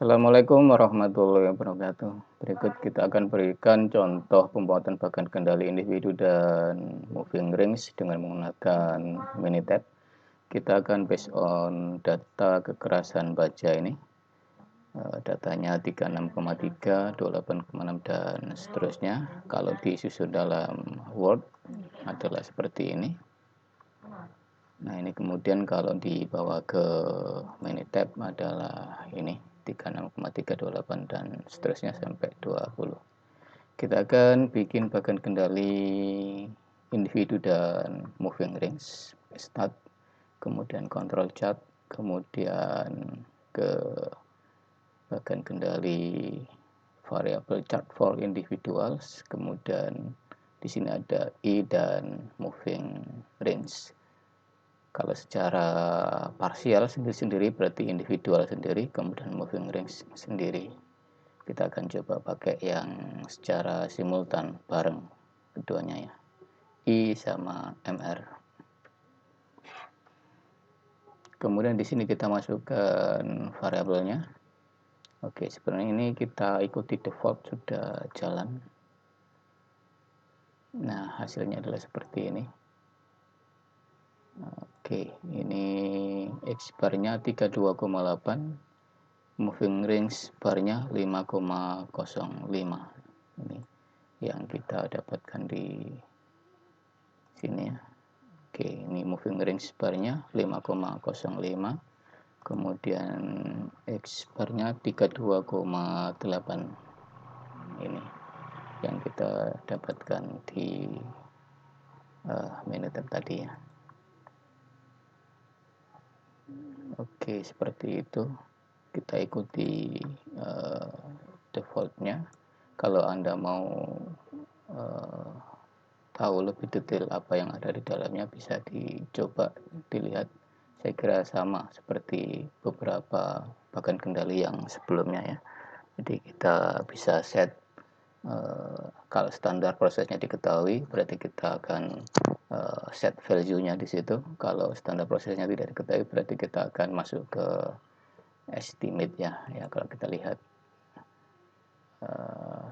Assalamualaikum warahmatullahi wabarakatuh. Berikut kita akan berikan contoh pembuatan bagan kendali individu dan moving rings dengan menggunakan Minitab. Kita akan based on data kekerasan baja ini. Datanya 36,3, 28,6 dan seterusnya. Kalau disusun dalam Word adalah seperti ini. Nah, ini kemudian kalau dibawa ke Minitab adalah ini 36,3, 28 dan seterusnya sampai 20. Kita akan bikin bagan kendali individu dan moving rings. Start, kemudian control chart, kemudian ke bagan kendali variable chart for individuals, kemudian di sini ada E dan moving rings. Kalau secara parsial sendiri-sendiri berarti individual sendiri, kemudian moving rings sendiri. Kita akan coba pakai yang secara simultan bareng keduanya ya. I sama MR. Kemudian di sini kita masukkan variabelnya. Oke, sebenarnya ini kita ikuti default sudah jalan. Nah, hasilnya adalah seperti ini. Oke, ini X barnya 32,8, moving range barnya 5,05. Ini yang kita dapatkan di sini ya. Oke, ini moving range barnya 5,05, kemudian X barnya 32,8. Ini yang kita dapatkan di Minitab tadi ya. Oke, seperti itu. Kita ikuti defaultnya. Kalau Anda mau tahu lebih detail apa yang ada di dalamnya, bisa dicoba dilihat. Saya kira sama seperti beberapa bagan kendali yang sebelumnya ya. Jadi kita bisa set kalau standar prosesnya diketahui, berarti kita akan set value-nya di situ. Kalau standar prosesnya tidak diketahui, berarti kita akan masuk ke estimate ya. Ya, kalau kita lihat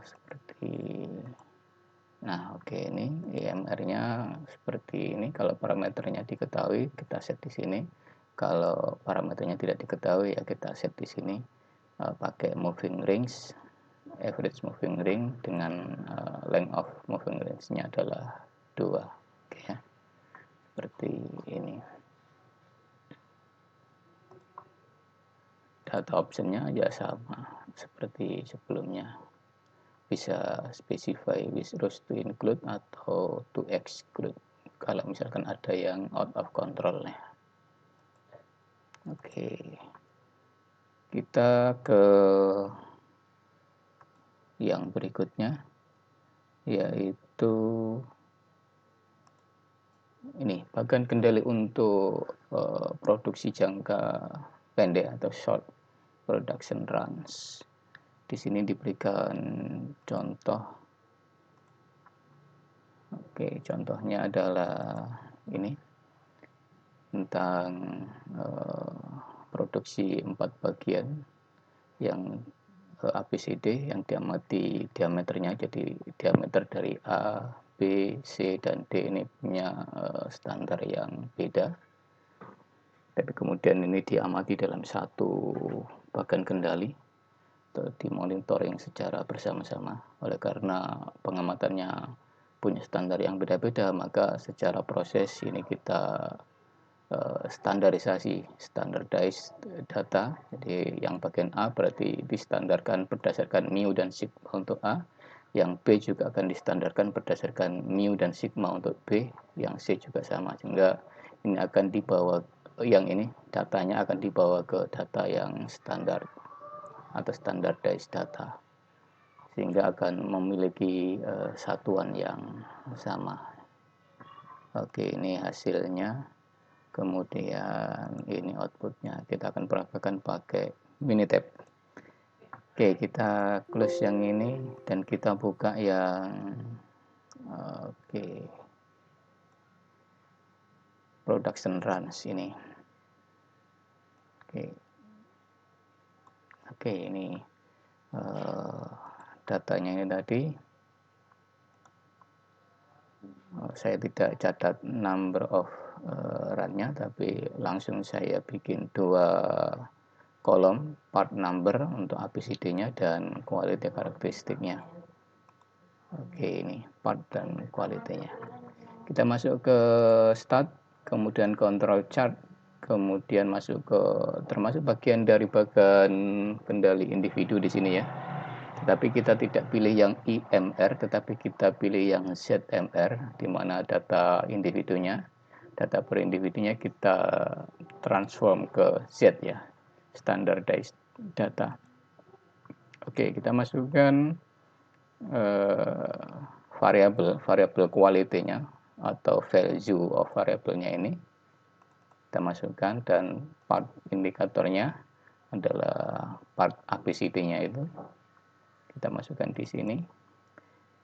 seperti, nah oke, ini EMR-nya seperti ini. Kalau parameternya diketahui, kita set di sini. Kalau parameternya tidak diketahui, ya kita set di sini. Pakai moving rings, average moving ring dengan length of moving rings-nya adalah 2. Oke ya. Seperti ini. Data option-nya ya sama seperti sebelumnya. Bisa specify with rows to include atau to exclude kalau misalkan ada yang out of control ya. Oke. Kita ke yang berikutnya, yaitu ini bagan kendali untuk produksi jangka pendek atau short production runs. Di sini diberikan contoh. Oke, contohnya adalah ini tentang produksi 4 bagian yang ABCD yang diamati diameternya, jadi diameter dari A, B, C, dan D ini punya standar yang beda. Tapi kemudian ini diamati dalam satu bagan kendali atau dimonitoring secara bersama-sama. Oleh karena pengamatannya punya standar yang beda-beda, maka secara proses ini kita standarisasi, standardized data. Jadi yang bagian A berarti distandarkan berdasarkan mu dan sigma untuk A, yang B juga akan distandarkan berdasarkan mu dan sigma untuk B, yang C juga sama, sehingga ini akan dibawa, yang ini datanya akan dibawa ke data yang standar atau standardized data, sehingga akan memiliki satuan yang sama. Oke, ini hasilnya. Kemudian ini outputnya, kita akan peragakan pakai Minitab. Oke, kita close yang ini dan kita buka yang production runs ini. Oke, ini datanya ini tadi. Saya tidak catat number of run-nya, tapi langsung saya bikin 2 kolom, part number untuk ABCD-nya dan quality karakteristiknya. Oke, ini part dan quality-nya. Kita masuk ke start, kemudian control chart, kemudian masuk ke termasuk bagian dari bagian kendali individu di sini ya. Tetapi kita tidak pilih yang IMR, tetapi kita pilih yang ZMR, di mana data individunya, data per individunya kita transform ke Z ya, standardized data. Oke, kita masukkan variabel quality-nya atau value of variabelnya ini. Kita masukkan dan part indikatornya adalah part ABCD-nya itu. Kita masukkan di sini.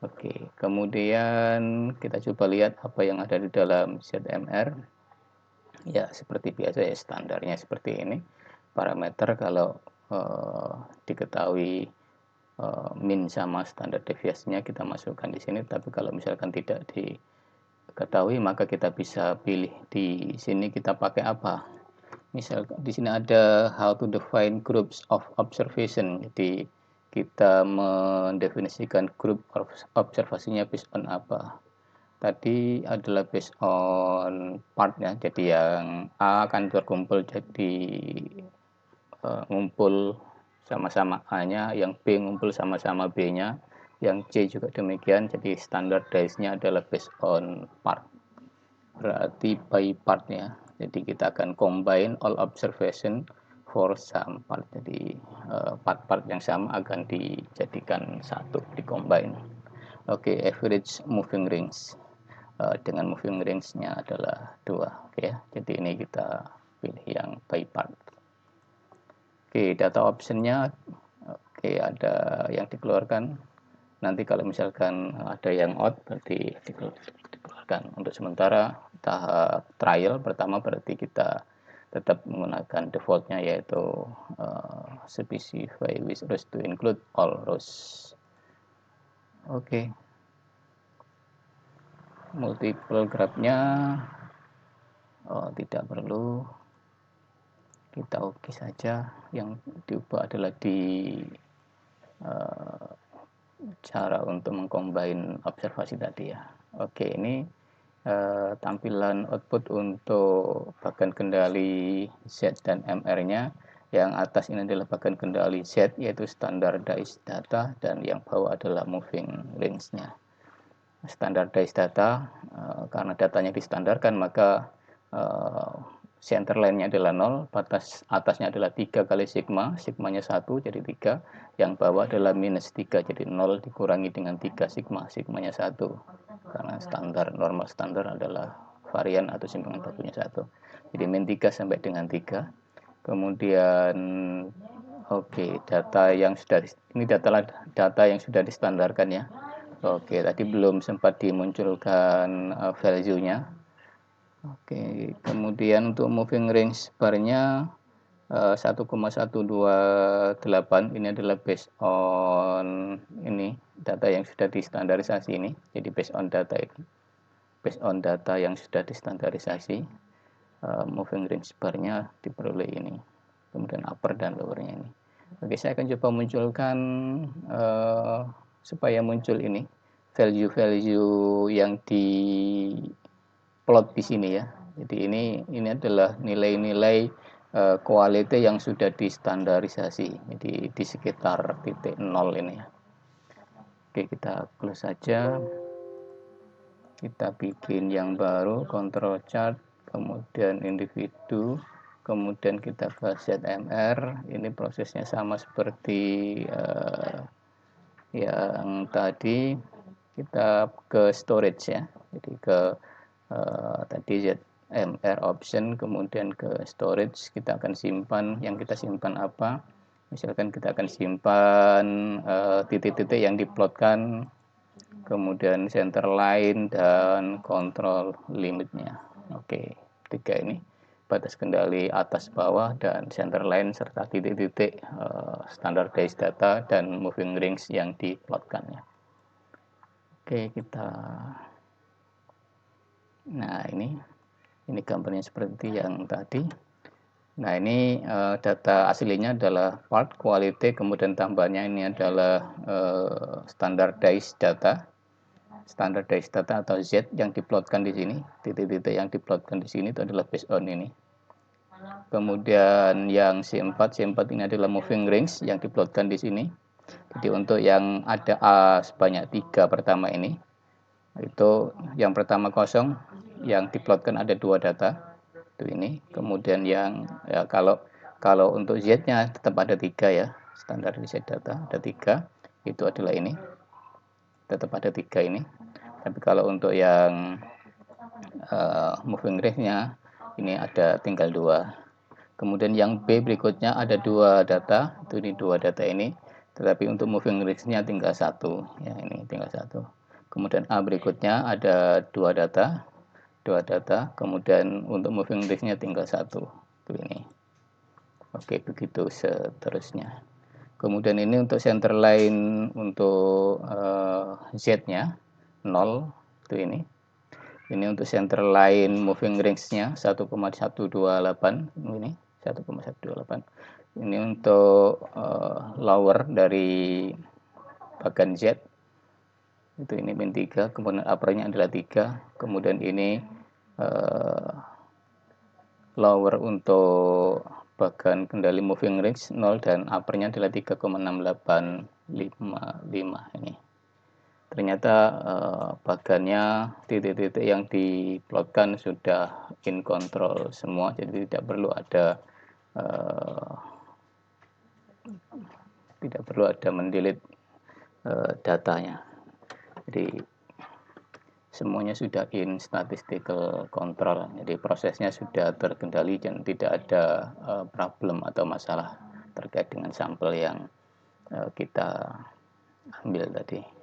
Oke, kemudian kita coba lihat apa yang ada di dalam ZMR. Ya, seperti biasa ya, standarnya seperti ini. Parameter kalau diketahui min sama standar deviasinya kita masukkan di sini. Tapi kalau misalkan tidak diketahui, maka kita bisa pilih di sini kita pakai apa. Misal di sini ada how to define groups of observation. Jadi kita mendefinisikan grup observasinya based on apa. Tadi adalah based on partnya. Jadi yang A akan terkumpul jadi ngumpul sama-sama A-nya, yang B ngumpul sama-sama B-nya, yang C juga demikian. Jadi standardized-nya adalah based on part. Berarti by part-nya. Jadi kita akan combine all observation for some part. Jadi part-part yang sama akan dijadikan satu, dikombine. Oke, average moving range. Dengan moving range-nya adalah 2. Oke ya. Jadi ini kita pilih yang by part. Oke, data option-nya oke, ada yang dikeluarkan. Nanti kalau misalkan ada yang out berarti dikeluarkan. Untuk sementara tahap trial pertama berarti kita tetap menggunakan defaultnya yaitu specify with rows to include all rows. Oke. Multiple graph-nya tidak perlu, kita oke saja. Yang diubah adalah di cara untuk mengcombine observasi tadi ya. Oke, ini tampilan output untuk bagian kendali Z dan MR-nya. Yang atas ini adalah bagian kendali Z, yaitu standardized data, dan yang bawah adalah moving range-nya. Standardized data, karena datanya distandarkan, maka center line-nya adalah 0, batas atasnya adalah 3 kali sigma, sigmanya 1 jadi 3, yang bawah adalah minus 3, jadi 0 dikurangi dengan 3 sigma, sigmanya 1, karena standar, normal standar adalah varian atau simpangan bakunya 1, jadi min 3 sampai dengan 3, kemudian oke, data yang sudah, ini data yang sudah distandarkan ya. Oke, tadi belum sempat dimunculkan value-nya. Oke, kemudian untuk moving range bar-nya 1,128 ini adalah based on ini data yang sudah distandarisasi ini. Jadi based on data yang sudah distandarisasi, moving range bar-nya diperoleh ini. Kemudian upper dan lower-nya ini. Oke, saya akan coba munculkan supaya muncul ini value-value yang di plot di sini ya. Jadi ini adalah nilai-nilai quality yang sudah distandarisasi. Jadi di sekitar titik 0 ini ya. Oke, kita close saja. Kita bikin yang baru, control chart, kemudian individu, kemudian kita ke ZMR. Ini prosesnya sama seperti yang tadi. Kita ke storage ya. Jadi ke tadi ZMR option, kemudian ke storage, kita akan simpan, yang kita simpan apa, misalkan kita akan simpan titik-titik yang diplotkan, kemudian center line dan control limitnya. Oke, 3 ini batas kendali atas bawah dan center line serta titik-titik standardized data dan moving rings yang diplotkannya. Oke, nah ini gambarnya seperti yang tadi. Nah, ini data aslinya adalah part quality, kemudian tambahannya ini adalah standardized data. Standardized data atau Z yang diplotkan di sini, titik-titik yang diplotkan di sini itu adalah based on ini. Kemudian yang C4 ini adalah moving rings yang diplotkan di sini. Jadi untuk yang ada A sebanyak 3 pertama ini, itu yang pertama kosong, yang diplotkan ada 2 data, itu ini. Kemudian yang ya, kalau untuk Z-nya tetap ada 3 ya, standar di Z data ada 3, itu adalah ini, tetap ada 3 ini. Tapi kalau untuk yang moving range-nya ini ada tinggal 2. Kemudian yang B berikutnya ada 2 data, itu ini 2 data ini, tetapi untuk moving range-nya tinggal 1 ya, ini tinggal 1. Kemudian A berikutnya ada 2 data, kemudian untuk moving range-nya tinggal 1, itu ini. Oke, begitu seterusnya. Kemudian ini untuk center line untuk Z-nya 0, itu ini. Ini untuk center line moving range-nya 1,128, ini 1,128. Ini untuk lower dari bagian Z, itu ini min 3, kemudian upper-nya adalah 3, kemudian ini lower untuk bagian kendali moving range 0 dan upper-nya adalah 3,685 ini. Ternyata bagiannya titik-titik yang diplotkan sudah in control semua, jadi tidak perlu ada mendelete datanya. Jadi semuanya sudah in statistical control, jadi prosesnya sudah terkendali dan tidak ada problem atau masalah terkait dengan sampel yang kita ambil tadi.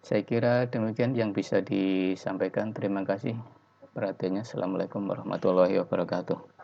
Saya kira demikian yang bisa disampaikan. Terima kasih perhatiannya. Assalamualaikum warahmatullahi wabarakatuh.